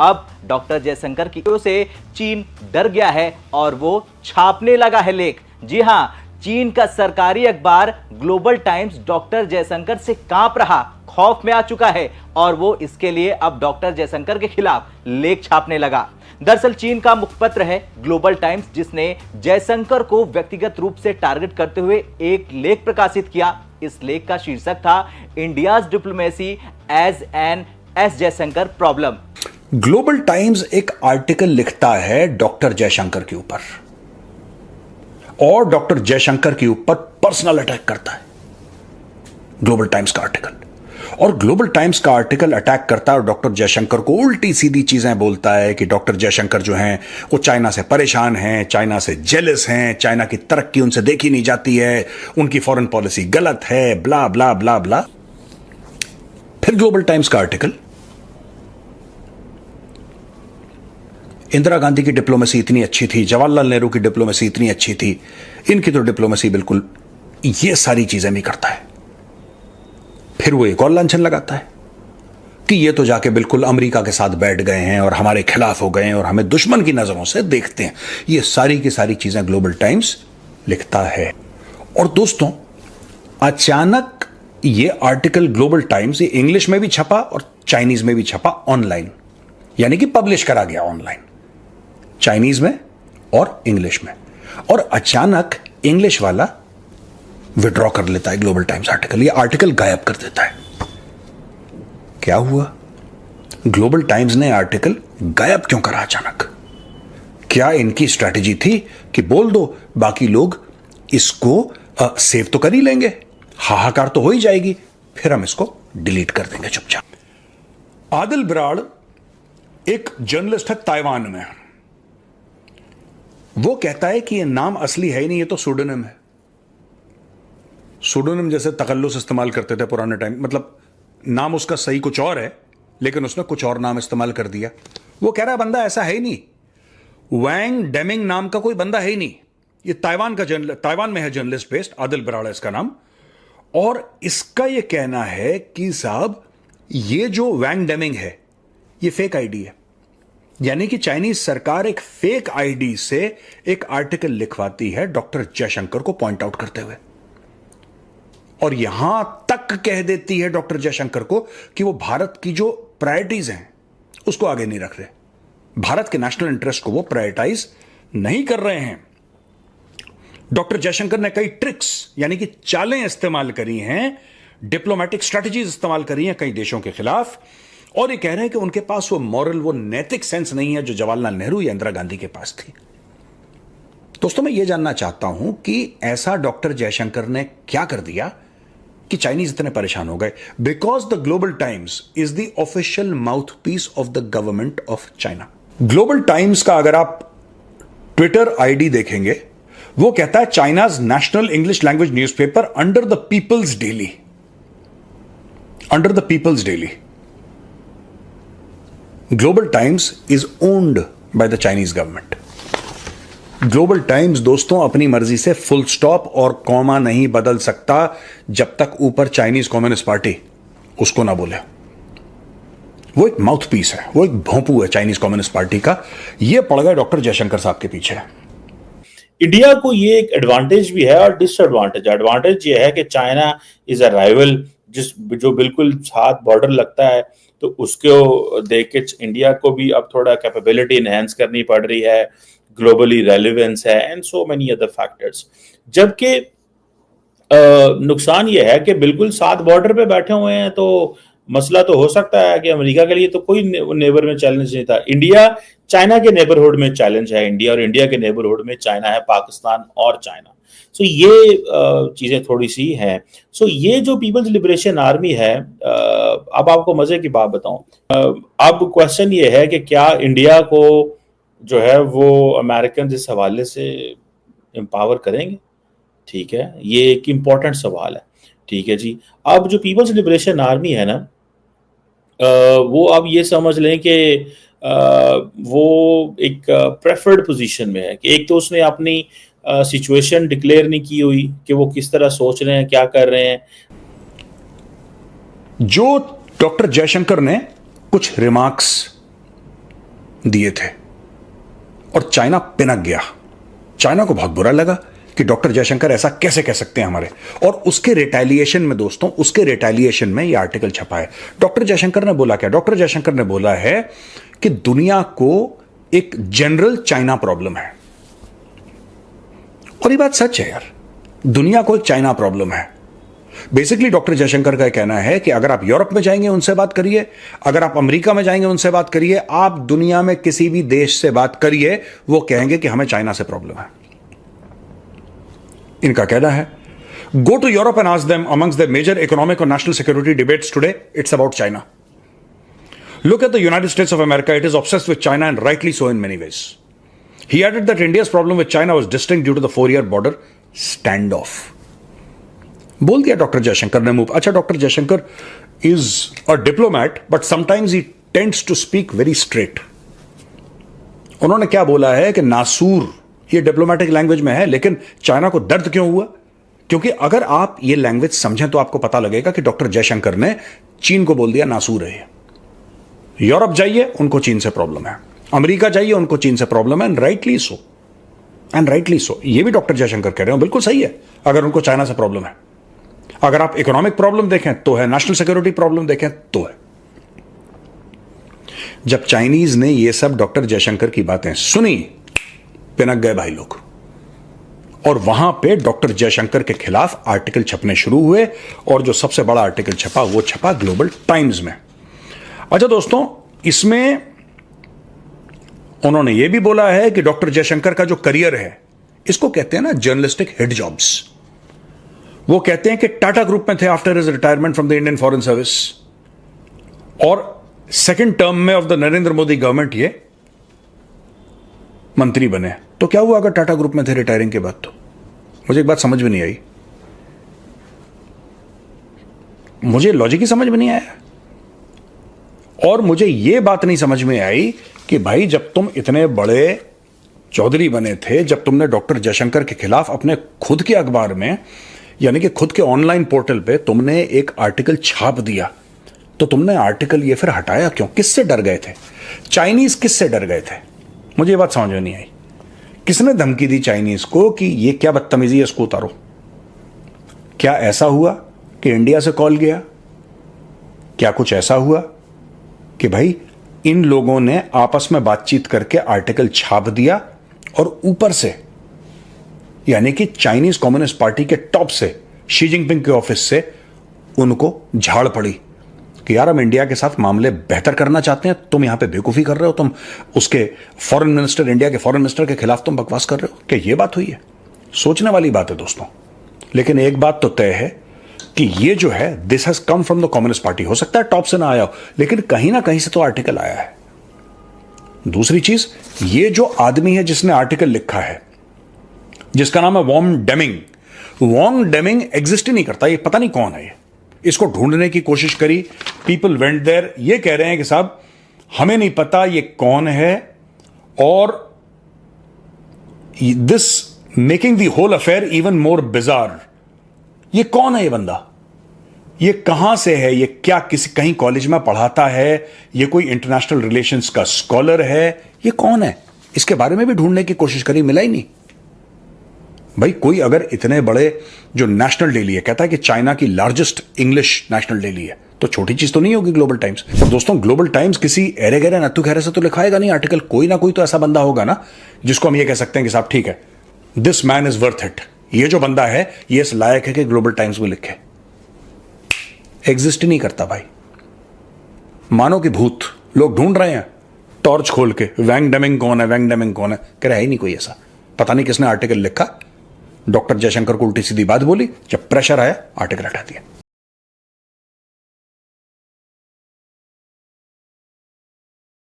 अब डॉक्टर जयशंकर की ओर से चीन डर गया है और वो छापने लगा है लेख। जी हां, चीन का सरकारी अखबार ग्लोबल टाइम्स डॉक्टर जयशंकर से कांप रहा, खौफ में आ चुका है और वो इसके लिए अब डॉक्टर जयशंकर के खिलाफ लेख छापने लगा। दरअसल चीन का मुखपत्र है ग्लोबल टाइम्स, जिसने जयशंकर को व्यक्तिगत रूप से टारगेट करते हुए एक लेख प्रकाशित किया। इस लेख का शीर्षक था India's diplomacy as an S Jaishankar problem. Global Times एक आर्टिकल लिखता है डॉक्टर जयशंकर के ऊपर और डॉक्टर जयशंकर के ऊपर पर्सनल अटैक करता है। ग्लोबल टाइम्स का आर्टिकल, और ग्लोबल टाइम्स का आर्टिकल अटैक करता है और डॉक्टर जयशंकर को उल्टी सीधी चीजें बोलता है कि डॉक्टर जयशंकर जो हैं वो चाइना से परेशान हैं, चाइना से जेलस हैं, चाइना की तरक्की उनसे देखी नहीं जाती है, उनकी फॉरेन पॉलिसी गलत है, ब्ला ब्ला ब्ला ब्ला। फिर ग्लोबल टाइम्स का आर्टिकल, इंदिरा गांधी की डिप्लोमेसी इतनी अच्छी थी, जवाहरलाल नेहरू की डिप्लोमेसी इतनी अच्छी थी, इनकी तो डिप्लोमेसी बिल्कुल, ये सारी चीजें भी करता है। फिर वो एक और लांछन लगाता है कि ये तो जाके बिल्कुल अमेरिका के साथ बैठ गए हैं और हमारे खिलाफ हो गए हैं और हमें दुश्मन की नजरों से देखते हैं। ये सारी की सारी चीजें ग्लोबल टाइम्स लिखता है। और दोस्तों, अचानक ये आर्टिकल ग्लोबल टाइम्स, ये इंग्लिश में भी छपा और चाइनीज में भी छपा ऑनलाइन, यानी कि पब्लिश करा गया ऑनलाइन, चाइनीज में और इंग्लिश में। और अचानक इंग्लिश वाला विड्रॉ कर लेता है ग्लोबल टाइम्स आर्टिकल, ये आर्टिकल गायब कर देता है। क्या हुआ? ग्लोबल टाइम्स ने आर्टिकल गायब क्यों करा अचानक? क्या इनकी स्ट्रैटेजी थी कि बोल दो, बाकी लोग इसको सेव तो कर ही लेंगे, हाहाकार तो हो ही जाएगी, फिर हम इसको डिलीट कर देंगे चुपचाप। आदिल बराड़ एक जर्नलिस्ट है ताइवान में। वो कहता है कि ये नाम असली है ही नहीं, ये तो सूडोनिम है। सूडोनिम जैसे तकल्लुस इस्तेमाल करते थे पुराने टाइम, मतलब नाम उसका सही कुछ और है लेकिन उसने कुछ और नाम इस्तेमाल कर दिया। वो कह रहा है बंदा ऐसा है ही नहीं, वैंग डेमिंग नाम का कोई बंदा है ही नहीं। ये ताइवान में है जर्नलिस्ट बेस्ड, आदिल बराड़ है इसका नाम। और इसका ये कहना है कि साहब ये जो वैंग डेमिंग है ये फेक आईडी है, यानी कि चाइनीज सरकार एक फेक आईडी से एक आर्टिकल लिखवाती है डॉक्टर जयशंकर को पॉइंट आउट करते हुए, और यहां तक कह देती है डॉक्टर जयशंकर को कि वो भारत की जो प्रायोरिटीज हैं उसको आगे नहीं रख रहे, भारत के नेशनल इंटरेस्ट को वो प्रायोरिटाइज नहीं कर रहे हैं। डॉक्टर जयशंकर ने कई ट्रिक्स यानी कि चालें इस्तेमाल करी हैं, डिप्लोमेटिक स्ट्रेटजीज इस्तेमाल करी हैं कई देशों के खिलाफ, और ये कह रहे हैं कि उनके पास वो मॉरल, वो नैतिक सेंस नहीं है जो जवाहरलाल नेहरू या इंदिरा गांधी के पास थी। दोस्तों, मैं ये जानना चाहता हूं कि ऐसा डॉक्टर जयशंकर ने क्या कर दिया कि चाइनीज इतने परेशान हो गए। Because the Global Times is the official mouthpiece of the government of China. Global Times का अगर आप ट्विटर आईडी देखेंगे, वो कहता है China's national English language newspaper under the People's Daily, under the People's Daily. Global Times is owned by the Chinese government. Global Times दोस्तों अपनी मर्जी से फुल स्टॉप और कॉमा नहीं बदल सकता जब तक ऊपर चाइनीज कम्युनिस्ट पार्टी उसको ना बोले। वो एक माउथ पीस है, वो एक भोंपू है चाइनीज कम्युनिस्ट पार्टी का। ये पड़ गया डॉक्टर जयशंकर साहब के पीछे। इंडिया को ये एक एडवांटेज भी है और डिसएडवांटेज। एडवांटेज ये है कि चाइना इज अ राइवल, जो बिल्कुल साथ बॉर्डर लगता है, तो उसको देख के इंडिया को भी अब थोड़ा कैपेबिलिटी एनहेंस करनी पड़ रही है, ग्लोबली रेलेवेंस है and so many other factors. जबकि नुकसान ये है कि बिल्कुल साथ बॉर्डर पे बैठे हुए हैं, तो मसला तो हो सकता है कि अमेरिका के लिए तो कोई नेबर में चैलेंज नहीं था, इंडिया चाइना के नेबरहुड में चैलेंज है इंडिया, और इंडिया के नेबरहुड में चाइना है, पाकिस्तान और चाइना। सो ये चीजें थोड़ी सी हैं। सो ये जो पीपल्स लिबरेशन आर्मी है, अब आपको मजे की बात बताऊं, अब क्वेश्चन ये है कि क्या इंडिया को जो है वो अमेरिकन इस हवाले से एम्पावर करेंगे? ठीक है, ये एक इम्पॉर्टेंट सवाल है। ठीक है जी। अब जो पीपल्स लिबरेशन आर्मी है ना, वो अब ये समझ लें कि वो एक प्रेफर्ड पोजीशन में है कि एक तो उसने अपनी सिचुएशन डिक्लेयर नहीं की हुई कि वो किस तरह सोच रहे हैं, क्या कर रहे हैं। जो डॉक्टर जयशंकर ने कुछ रिमार्क्स दिए थे और चाइना पिनक गया। चाइना को बहुत बुरा लगा कि डॉक्टर जयशंकर ऐसा कैसे कह सकते हैं हमारे, और उसके रिटेलिएशन में दोस्तों, उसके रिटेलिएशन में यह आर्टिकल छपा है। डॉक्टर जयशंकर ने बोला क्या? डॉक्टर जयशंकर ने बोला है कि दुनिया को एक जनरल चाइना प्रॉब्लम है, और ये बात सच है यार, दुनिया को एक चाइना प्रॉब्लम है। बेसिकली डॉक्टर जयशंकर का कहना है कि अगर आप यूरोप में जाएंगे उनसे बात करिए, अगर आप अमेरिका में जाएंगे उनसे बात करिए, आप दुनिया में किसी भी देश से बात करिए, वो कहेंगे कि हमें चाइना से प्रॉब्लम है। इनका कहना है, go to Europe and ask them amongst the major economic और national security debates today, it's about China. Look at the United States of America. It is obsessed with China, and rightly so in many ways. He added that India's problem with China was distinct due to the 4-year border standoff. बोल दिया doctor Jaishankar ने मुंह। अच्छा, doctor Jaishankar is a diplomat, but sometimes he tends to speak very straight. उन्होंने क्या बोला है कि नासूर, ये डिप्लोमेटिक लैंग्वेज में है, लेकिन चाइना को दर्द क्यों हुआ? क्योंकि अगर आप ये लैंग्वेज समझें तो आपको पता लगेगा कि डॉक्टर जयशंकर ने चीन को बोल दिया नासूर है। यूरोप जाइए, उनको चीन से प्रॉब्लम है, अमेरिका जाइए, उनको चीन से प्रॉब्लम है, and rightly so, and rightly so. ये भी डॉक्टर जयशंकर कह रहे हो, बिल्कुल सही है। अगर उनको चाइना से प्रॉब्लम है, अगर आप इकोनॉमिक प्रॉब्लम देखें तो है, नेशनल सिक्योरिटी प्रॉब्लम देखें तो है। जब चाइनीज ने ये सब डॉक्टर जयशंकर की बातें सुनी, पिनक गए भाई लोग, और वहां पे डॉक्टर जयशंकर के खिलाफ आर्टिकल छपने शुरू हुए, और जो सबसे बड़ा आर्टिकल छपा वो छपा ग्लोबल टाइम्स में। अच्छा दोस्तों, इसमें उन्होंने यह भी बोला है कि डॉक्टर जयशंकर का जो करियर है, इसको कहते हैं ना जर्नलिस्टिक हिट जॉब्स। वो कहते हैं कि टाटा ग्रुप में थे after his retirement from the Indian foreign service, और सेकंड टर्म में of the Narendra Modi government ये मंत्री बने। तो क्या हुआ अगर टाटा ग्रुप में थे रिटायरिंग के बाद? तो मुझे एक बात समझ में नहीं आई, मुझे लॉजिक ही समझ में नहीं आया, और मुझे यह बात नहीं समझ में आई कि भाई जब तुम इतने बड़े चौधरी बने थे, जब तुमने डॉक्टर जयशंकर के खिलाफ अपने खुद के अखबार में, यानी कि खुद के ऑनलाइन पोर्टल पे तुमने एक आर्टिकल छाप दिया, तो तुमने आर्टिकल ये फिर हटाया क्यों? किससे डर गए थे? चाइनीज किससे डर गए थे? मुझे ये बात समझ में नहीं आई। किसने धमकी दी चाइनीज को कि ये क्या बदतमीजी है, इसको उतारो? क्या ऐसा हुआ कि इंडिया से कॉल गया? क्या कुछ ऐसा हुआ कि भाई इन लोगों ने आपस में बातचीत करके आर्टिकल छाप दिया, और ऊपर से यानी कि चाइनीज कम्युनिस्ट पार्टी के टॉप से, शी जिनपिंग के ऑफिस से उनको झाड़ पड़ी कि यार हम इंडिया के साथ मामले बेहतर करना चाहते हैं, तुम यहां पे बेवकूफी कर रहे हो, तुम उसके फॉरेन मिनिस्टर, इंडिया के फॉरेन मिनिस्टर के खिलाफ तुम बकवास कर रहे हो। क्या ये बात हुई है? सोचने वाली बात है दोस्तों। लेकिन एक बात तो तय है कि ये जो है, this has come from the communist party. हो सकता है टॉप से ना आया हो, लेकिन कहीं ना कहीं से तो आर्टिकल आया है। दूसरी चीज, ये जो आदमी है जिसने आर्टिकल लिखा है, जिसका नाम है Wong Deming, Wong Deming exist ही नहीं करता। ये पता नहीं कौन है। ये इसको ढूंढने की कोशिश करी, पीपल वेंट देयर, ये कह रहे हैं कि साहब हमें नहीं पता ये कौन है, और this making the whole affair even more bizarre. ये कौन है ये बंदा? ये कहां से है? ये क्या किसी कहीं कॉलेज में पढ़ाता है? ये कोई इंटरनेशनल रिलेशंस का स्कॉलर है? ये कौन है? इसके बारे में भी ढूंढने की कोशिश करी, मिला ही नहीं। भाई कोई अगर इतने बड़े जो नेशनल डेली है, कहता है कि चाइना की लार्जेस्ट इंग्लिश नेशनल डेली है, तो छोटी चीज तो नहीं होगी ग्लोबल टाइम्स। और दोस्तों ग्लोबल टाइम्स किसी एरे गहरे नत्थु खैरे से तो लिखाएगा नहीं आर्टिकल। कोई ना कोई तो ऐसा बंदा होगा ना जिसको हम ये कह सकते हैं कि साहब ठीक है, this man is worth it, ये जो बंदा है ये इस लायक है कि ग्लोबल टाइम्स में लिखे। एग्जिस्ट ही नहीं करता भाई, मानो कि भूत। लोग ढूंढ रहे हैं टॉर्च खोल के, वैंग डेमिंग कौन है, वैंग डेमिंग कौन है, कह रहा है ही नहीं कोई ऐसा। पता नहीं किसने आर्टिकल लिखा, डॉक्टर जयशंकर को उल्टी सीधी बात बोली, जब प्रेशर आया आर्टिकल हटा दिया।